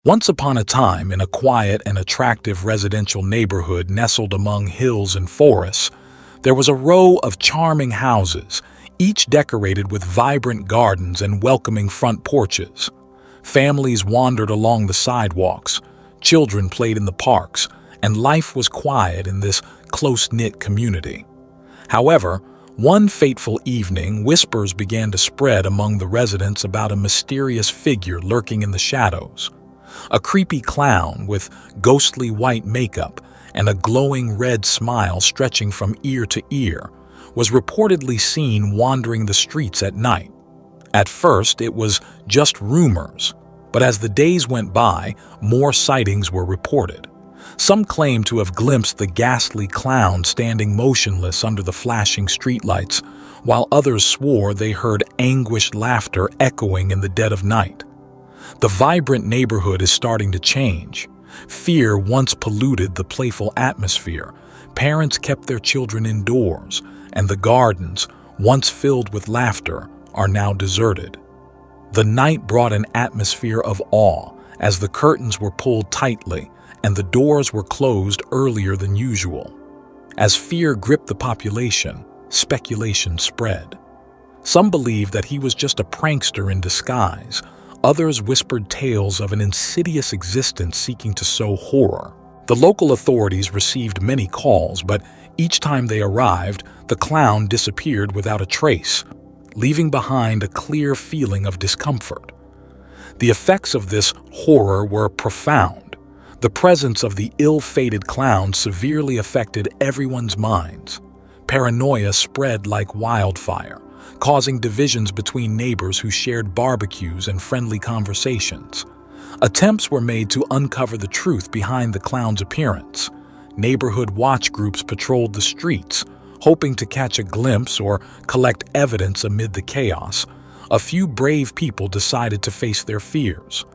Once upon a time, in a quiet and attractive residential neighborhood nestled among hills and forests, there was a row of charming houses, each decorated with vibrant gardens and welcoming front porches. Families wandered along the sidewalks, children played in the parks, and life was quiet in this close-knit community. However, one fateful evening, whispers began to spread among the residents about a mysterious figure lurking in the shadows. A creepy clown with ghostly white makeup and a glowing red smile stretching from ear to ear was reportedly seen wandering the streets at night. At first, it was just rumors, but as the days went by, more sightings were reported. Some claimed to have glimpsed the ghastly clown standing motionless under the flashing streetlights, while others swore they heard anguished laughter echoing in the dead of night. The vibrant neighborhood is starting to change. Fear once polluted the playful atmosphere. Parents kept their children indoors, and the gardens, once filled with laughter, are now deserted. The night brought an atmosphere of awe as the curtains were pulled tightly and the doors were closed earlier than usual. As fear gripped the population, speculation spread. Some believed that he was just a prankster in disguise. Others whispered tales of an insidious existence seeking to sow horror. The local authorities received many calls, but each time they arrived, the clown disappeared without a trace, leaving behind a clear feeling of discomfort. The effects of this horror were profound. The presence of the ill-fated clown severely affected everyone's minds. Paranoia spread like wildfire, causing divisions between neighbors who shared barbecues and friendly conversations. Attempts were made to uncover the truth behind the clown's appearance. Neighborhood watch groups patrolled the streets, hoping to catch a glimpse or collect evidence amid the chaos. A few brave people decided to face their fears.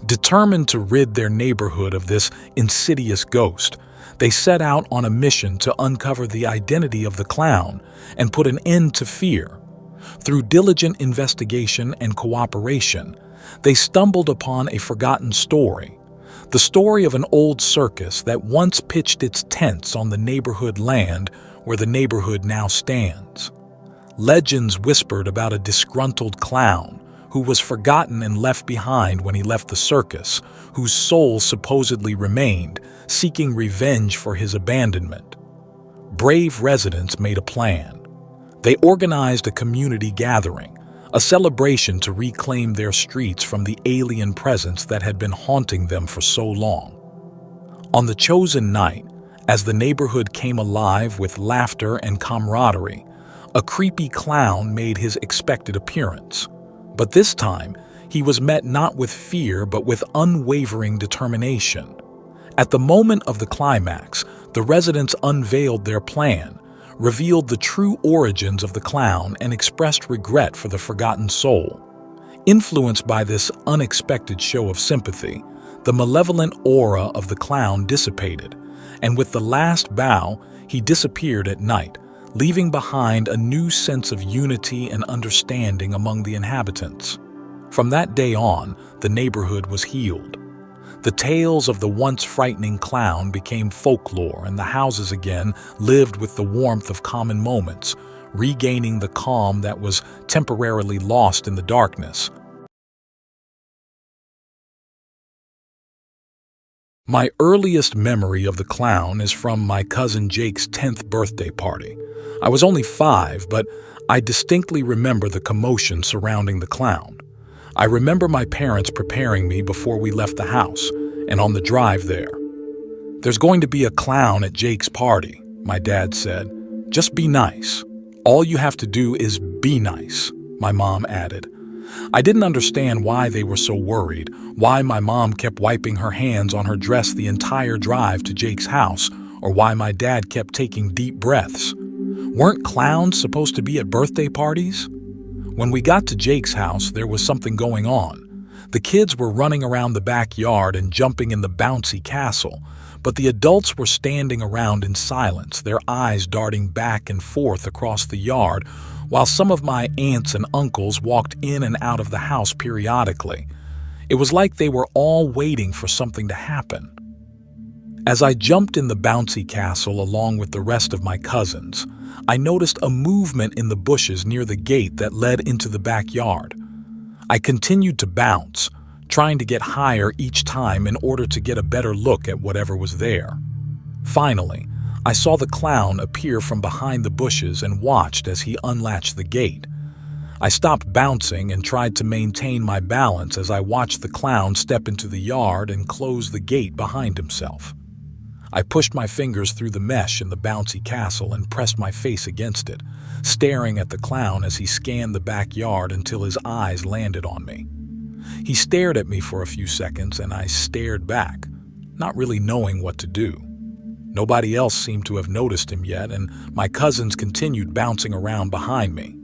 Determined to rid their neighborhood of this insidious ghost, they set out on a mission to uncover the identity of the clown and put an end to fear. Through diligent investigation and cooperation, they stumbled upon a forgotten story, the story of an old circus that once pitched its tents on the neighborhood land where the neighborhood now stands. Legends whispered about a disgruntled clown who was forgotten and left behind when he left the circus, whose soul supposedly remained, seeking revenge for his abandonment. Brave residents made a plan. They organized a community gathering, a celebration to reclaim their streets from the alien presence that had been haunting them for so long. On the chosen night, as the neighborhood came alive with laughter and camaraderie, a creepy clown made his expected appearance. But this time, he was met not with fear but with unwavering determination. At the moment of the climax, the residents unveiled their plan, revealed the true origins of the clown, and expressed regret for the forgotten soul. Influenced by this unexpected show of sympathy, the malevolent aura of the clown dissipated, and with the last bow, he disappeared at night, leaving behind a new sense of unity and understanding among the inhabitants. From that day on, the neighborhood was healed. The tales of the once frightening clown became folklore, and the houses again lived with the warmth of common moments, regaining the calm that was temporarily lost in the darkness. My earliest memory of the clown is from my cousin Jake's 10th birthday party. I was only 5, but I distinctly remember the commotion surrounding the clown. I remember my parents preparing me before we left the house and on the drive there. "There's going to be a clown at Jake's party," my dad said. "Just be nice. All you have to do is be nice," my mom added. I didn't understand why they were so worried, why my mom kept wiping her hands on her dress the entire drive to Jake's house, or why my dad kept taking deep breaths. Weren't clowns supposed to be at birthday parties? When we got to Jake's house, there was something going on. The kids were running around the backyard and jumping in the bouncy castle, but the adults were standing around in silence, their eyes darting back and forth across the yard, while some of my aunts and uncles walked in and out of the house periodically. It was like they were all waiting for something to happen. As I jumped in the bouncy castle along with the rest of my cousins, I noticed a movement in the bushes near the gate that led into the backyard. I continued to bounce, trying to get higher each time in order to get a better look at whatever was there. Finally, I saw the clown appear from behind the bushes and watched as he unlatched the gate. I stopped bouncing and tried to maintain my balance as I watched the clown step into the yard and close the gate behind himself. I pushed my fingers through the mesh in the bouncy castle and pressed my face against it, staring at the clown as he scanned the backyard until his eyes landed on me. He stared at me for a few seconds and I stared back, not really knowing what to do. Nobody else seemed to have noticed him yet, and my cousins continued bouncing around behind me.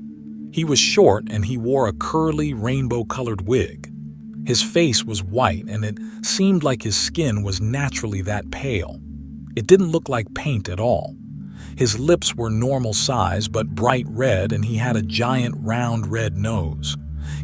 He was short and he wore a curly, rainbow-colored wig. His face was white and it seemed like his skin was naturally that pale. It didn't look like paint at all. His lips were normal size but bright red, and he had a giant round red nose.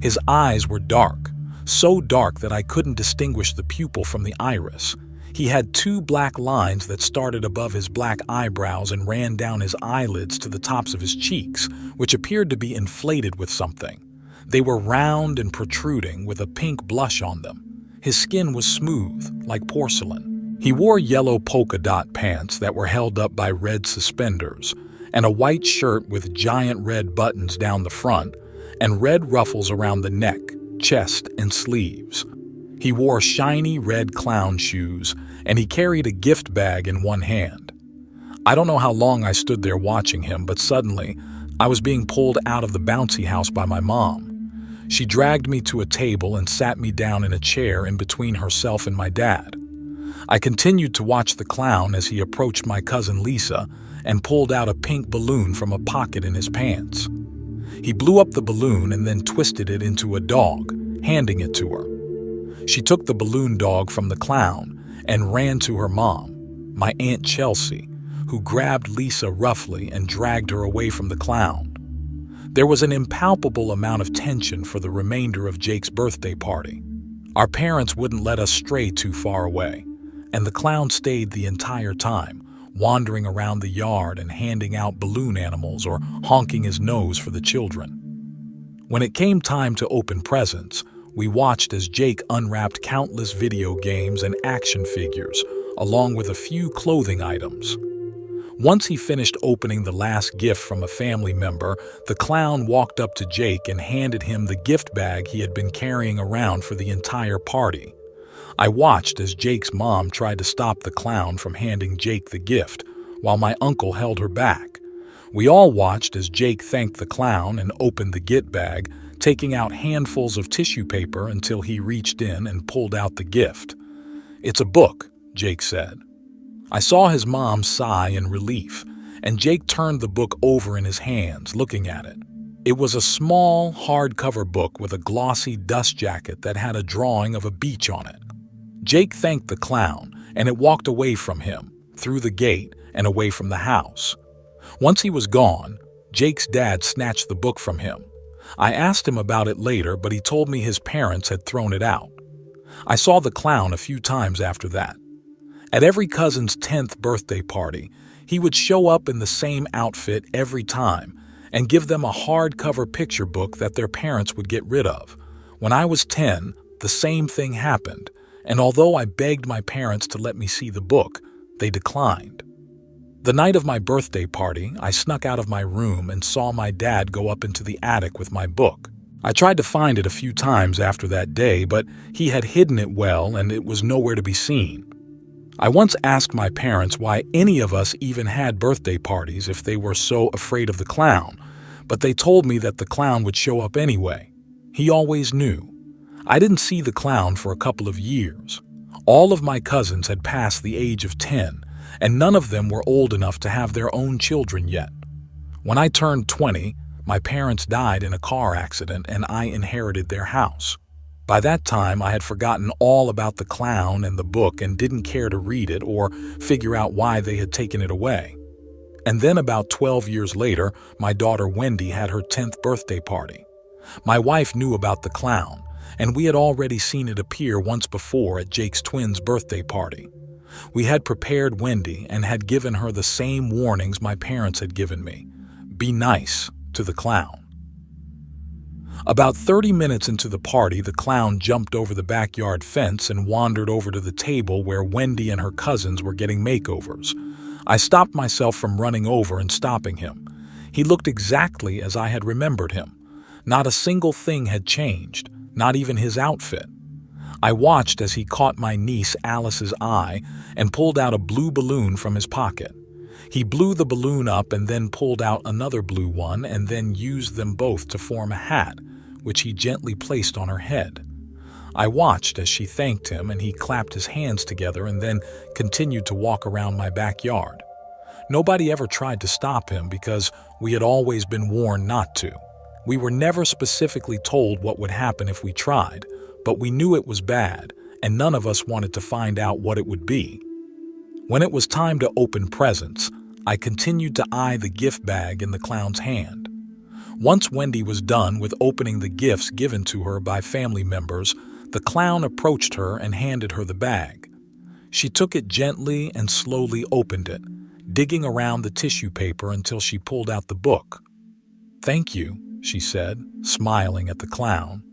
His eyes were dark, so dark that I couldn't distinguish the pupil from the iris. He had two black lines that started above his black eyebrows and ran down his eyelids to the tops of his cheeks, which appeared to be inflated with something. They were round and protruding with a pink blush on them. His skin was smooth, like porcelain. He wore yellow polka dot pants that were held up by red suspenders, and a white shirt with giant red buttons down the front, and red ruffles around the neck, chest, and sleeves. He wore shiny red clown shoes, and he carried a gift bag in one hand. I don't know how long I stood there watching him, but suddenly, I was being pulled out of the bouncy house by my mom. She dragged me to a table and sat me down in a chair in between herself and my dad. I continued to watch the clown as he approached my cousin Lisa and pulled out a pink balloon from a pocket in his pants. He blew up the balloon and then twisted it into a dog, handing it to her. She took the balloon dog from the clown and ran to her mom, my Aunt Chelsea, who grabbed Lisa roughly and dragged her away from the clown. There was an impalpable amount of tension for the remainder of Jake's birthday party. Our parents wouldn't let us stray too far away, and the clown stayed the entire time, wandering around the yard and handing out balloon animals or honking his nose for the children. When it came time to open presents, we watched as Jake unwrapped countless video games and action figures, along with a few clothing items. Once he finished opening the last gift from a family member, the clown walked up to Jake and handed him the gift bag he had been carrying around for the entire party. I watched as Jake's mom tried to stop the clown from handing Jake the gift, while my uncle held her back. We all watched as Jake thanked the clown and opened the gift bag, taking out handfuls of tissue paper until he reached in and pulled out the gift. "It's a book," Jake said. I saw his mom sigh in relief, and Jake turned the book over in his hands, looking at it. It was a small, hardcover book with a glossy dust jacket that had a drawing of a beach on it. Jake thanked the clown, and it walked away from him, through the gate and away from the house. Once he was gone, Jake's dad snatched the book from him. I asked him about it later, but he told me his parents had thrown it out. I saw the clown a few times after that. At every cousin's 10th birthday party, he would show up in the same outfit every time and give them a hardcover picture book that their parents would get rid of. When I was 10, the same thing happened, and although I begged my parents to let me see the book, they declined. The night of my birthday party, I snuck out of my room and saw my dad go up into the attic with my book. I tried to find it a few times after that day, but he had hidden it well and it was nowhere to be seen. I once asked my parents why any of us even had birthday parties if they were so afraid of the clown, but they told me that the clown would show up anyway. He always knew. I didn't see the clown for a couple of years. All of my cousins had passed the age of 10, and none of them were old enough to have their own children yet. When I turned 20, my parents died in a car accident and I inherited their house. By that time, I had forgotten all about the clown and the book and didn't care to read it or figure out why they had taken it away. And then about 12 years later, my daughter Wendy had her 10th birthday party. My wife knew about the clown, and we had already seen it appear once before at Jake's twins' birthday party. We had prepared Wendy and had given her the same warnings my parents had given me. Be nice to the clown. About 30 minutes into the party, the clown jumped over the backyard fence and wandered over to the table where Wendy and her cousins were getting makeovers. I stopped myself from running over and stopping him. He looked exactly as I had remembered him. Not a single thing had changed, not even his outfit. I watched as he caught my niece Alice's eye and pulled out a blue balloon from his pocket. He blew the balloon up and then pulled out another blue one and then used them both to form a hat, which he gently placed on her head. I watched as she thanked him and he clapped his hands together and then continued to walk around my backyard. Nobody ever tried to stop him because we had always been warned not to. We were never specifically told what would happen if we tried, but we knew it was bad, and none of us wanted to find out what it would be. When it was time to open presents, I continued to eye the gift bag in the clown's hand. Once Wendy was done with opening the gifts given to her by family members, the clown approached her and handed her the bag. She took it gently and slowly opened it, digging around the tissue paper until she pulled out the book. "Thank you," she said, smiling at the clown.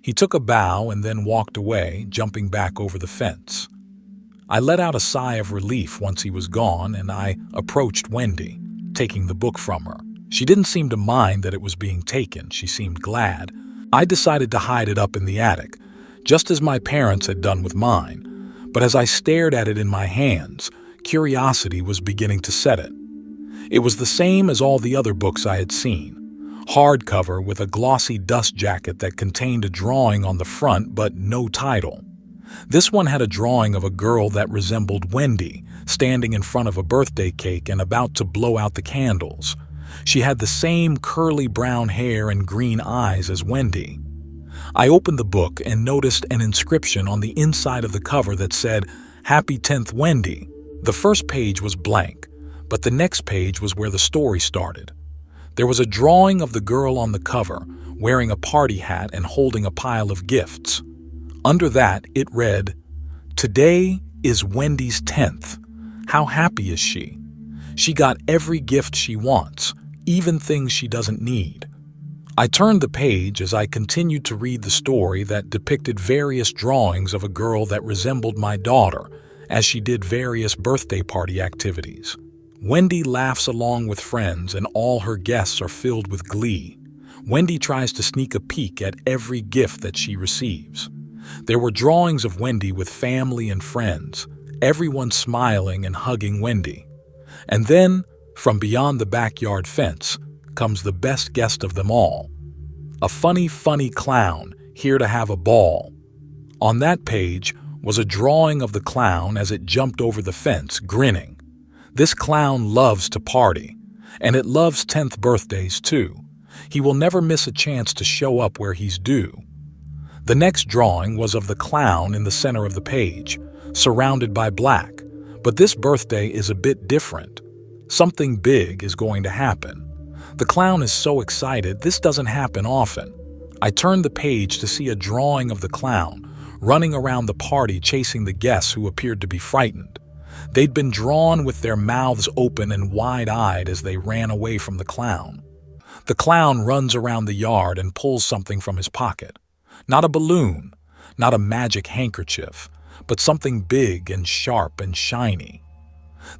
He took a bow and then walked away, jumping back over the fence. I let out a sigh of relief once he was gone, and I approached Wendy, taking the book from her. She didn't seem to mind that it was being taken. She seemed glad. I decided to hide it up in the attic, just as my parents had done with mine. But as I stared at it in my hands, curiosity was beginning to set it. It was the same as all the other books I had seen. Hardcover with a glossy dust jacket that contained a drawing on the front but no title. This one had a drawing of a girl that resembled Wendy, standing in front of a birthday cake and about to blow out the candles. She had the same curly brown hair and green eyes as Wendy. I opened the book and noticed an inscription on the inside of the cover that said, "Happy 10th Wendy." The first page was blank, but the next page was where the story started. There was a drawing of the girl on the cover, wearing a party hat and holding a pile of gifts. Under that, it read, "Today is Wendy's 10th. How happy is she? She got every gift she wants, even things she doesn't need." I turned the page as I continued to read the story that depicted various drawings of a girl that resembled my daughter as she did various birthday party activities. Wendy laughs along with friends and all her guests are filled with glee. Wendy tries to sneak a peek at every gift that she receives. There were drawings of Wendy with family and friends, everyone smiling and hugging Wendy. And then, from beyond the backyard fence, comes the best guest of them all. A funny clown here to have a ball. On that page was a drawing of the clown as it jumped over the fence, grinning. This clown loves to party, and it loves 10th birthdays too. He will never miss a chance to show up where he's due. The next drawing was of the clown in the center of the page, surrounded by black, but this birthday is a bit different. Something big is going to happen. The clown is so excited, this doesn't happen often. I turned the page to see a drawing of the clown running around the party chasing the guests who appeared to be frightened. They'd been drawn with their mouths open and wide-eyed as they ran away from the clown. The clown runs around the yard and pulls something from his pocket. Not a balloon, not a magic handkerchief, but something big and sharp and shiny.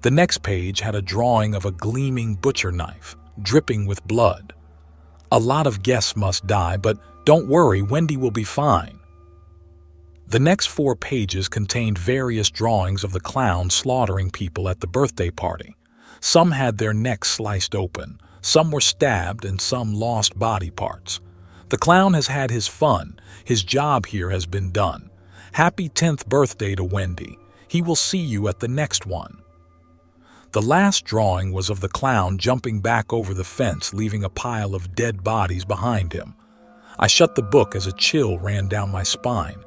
The next page had a drawing of a gleaming butcher knife, dripping with blood. A lot of guests must die, but don't worry, Wendy will be fine. The next 4 pages contained various drawings of the clown slaughtering people at the birthday party. Some had their necks sliced open, some were stabbed, and some lost body parts. The clown has had his fun. His job here has been done. Happy 10th birthday to Wendy. He will see you at the next one. The last drawing was of the clown jumping back over the fence, leaving a pile of dead bodies behind him. I shut the book as a chill ran down my spine.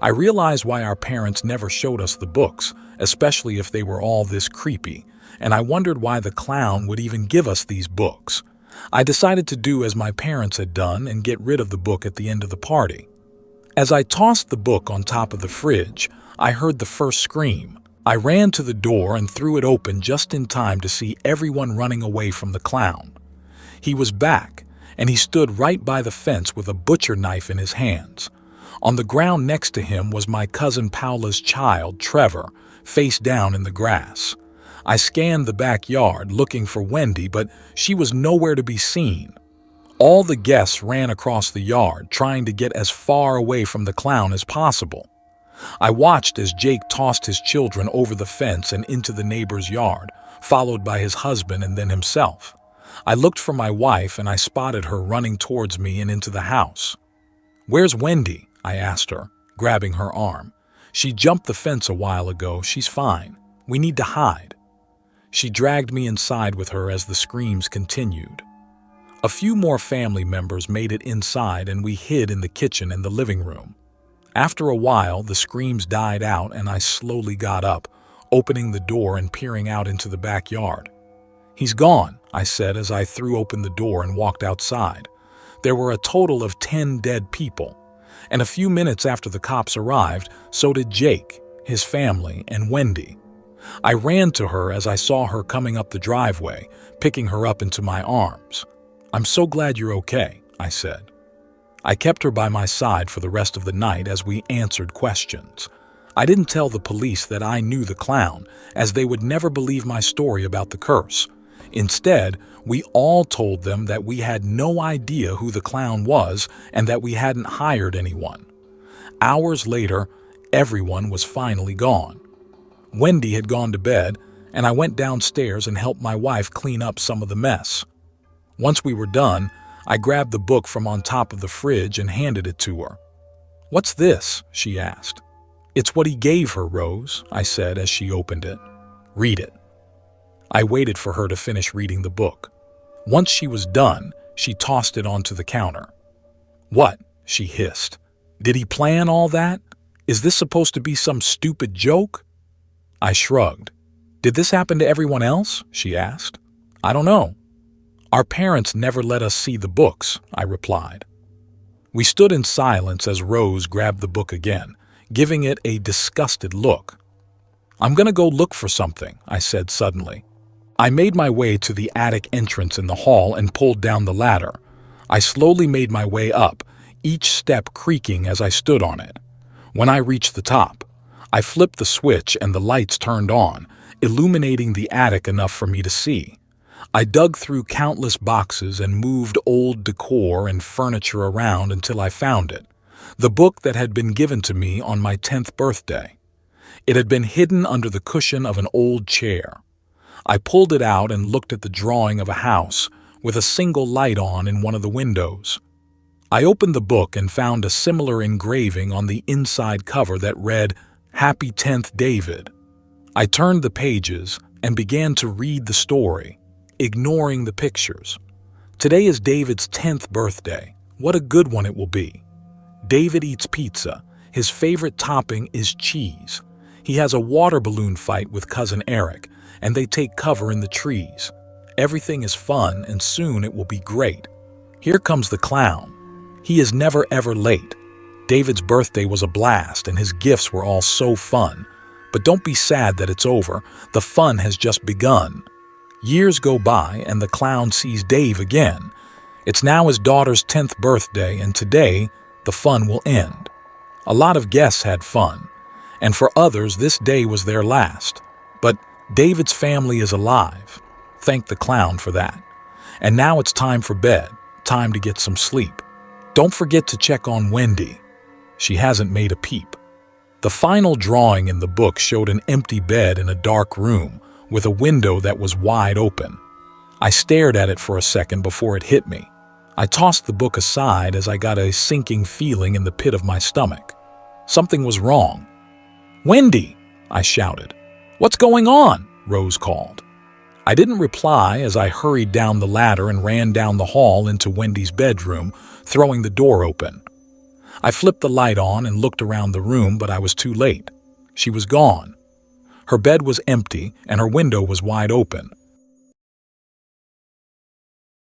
I realized why our parents never showed us the books, especially if they were all this creepy, and I wondered why the clown would even give us these books. I decided to do as my parents had done and get rid of the book at the end of the party. As I tossed the book on top of the fridge, I heard the first scream. I ran to the door and threw it open just in time to see everyone running away from the clown. He was back, and he stood right by the fence with a butcher knife in his hands. On the ground next to him was my cousin Paula's child, Trevor, face down in the grass. I scanned the backyard looking for Wendy, but she was nowhere to be seen. All the guests ran across the yard, trying to get as far away from the clown as possible. I watched as Jake tossed his children over the fence and into the neighbor's yard, followed by his husband and then himself. I looked for my wife and I spotted her running towards me and into the house. "Where's Wendy?" I asked her, grabbing her arm. "She jumped the fence a while ago. She's fine. We need to hide." She dragged me inside with her as the screams continued. A few more family members made it inside and we hid in the kitchen and the living room. After a while, the screams died out and I slowly got up, opening the door and peering out into the backyard. "He's gone," I said as I threw open the door and walked outside. There were a total of 10 dead people, and a few minutes after the cops arrived, so did Jake, his family, and Wendy. I ran to her as I saw her coming up the driveway, picking her up into my arms. "I'm so glad you're okay," I said. I kept her by my side for the rest of the night as we answered questions. I didn't tell the police that I knew the clown, as they would never believe my story about the curse. Instead, we all told them that we had no idea who the clown was and that we hadn't hired anyone. Hours later, everyone was finally gone. Wendy had gone to bed, and I went downstairs and helped my wife clean up some of the mess. Once we were done, I grabbed the book from on top of the fridge and handed it to her. "What's this?" she asked. "It's what he gave her, Rose," I said as she opened it. "Read it." I waited for her to finish reading the book. Once she was done, she tossed it onto the counter. "What?" she hissed. "Did he plan all that? Is this supposed to be some stupid joke?" I shrugged. "Did this happen to everyone else?" she asked. "I don't know." "Our parents never let us see the books," I replied. We stood in silence as Rose grabbed the book again, giving it a disgusted look. "I'm going to go look for something," I said suddenly. I made my way to the attic entrance in the hall and pulled down the ladder. I slowly made my way up, each step creaking as I stood on it. When I reached the top, I flipped the switch and the lights turned on, illuminating the attic enough for me to see. I dug through countless boxes and moved old decor and furniture around until I found it, the book that had been given to me on my 10th birthday. It had been hidden under the cushion of an old chair. I pulled it out and looked at the drawing of a house with a single light on in one of the windows. I opened the book and found a similar engraving on the inside cover that read, "Happy 10th, David." I turned the pages and began to read the story, ignoring the pictures. Today is David's 10th birthday. What a good one it will be. David eats pizza. His favorite topping is cheese. He has a water balloon fight with cousin Eric, and they take cover in the trees. Everything is fun, and soon it will be great. Here comes the clown. He is never ever late. David's birthday was a blast, and his gifts were all so fun. But don't be sad that it's over. The fun has just begun. Years go by, and the clown sees Dave again. It's now his daughter's 10th birthday, and today, the fun will end. A lot of guests had fun, and for others, this day was their last. But David's family is alive. Thank the clown for that. And now it's time for bed, time to get some sleep. Don't forget to check on Wendy. She hasn't made a peep. The final drawing in the book showed an empty bed in a dark room with a window that was wide open. I stared at it for a second before it hit me. I tossed the book aside as I got a sinking feeling in the pit of my stomach. Something was wrong. "Wendy!" I shouted. "What's going on?" Rose called. I didn't reply as I hurried down the ladder and ran down the hall into Wendy's bedroom, throwing the door open. I flipped the light on and looked around the room, but I was too late. She was gone. Her bed was empty and her window was wide open.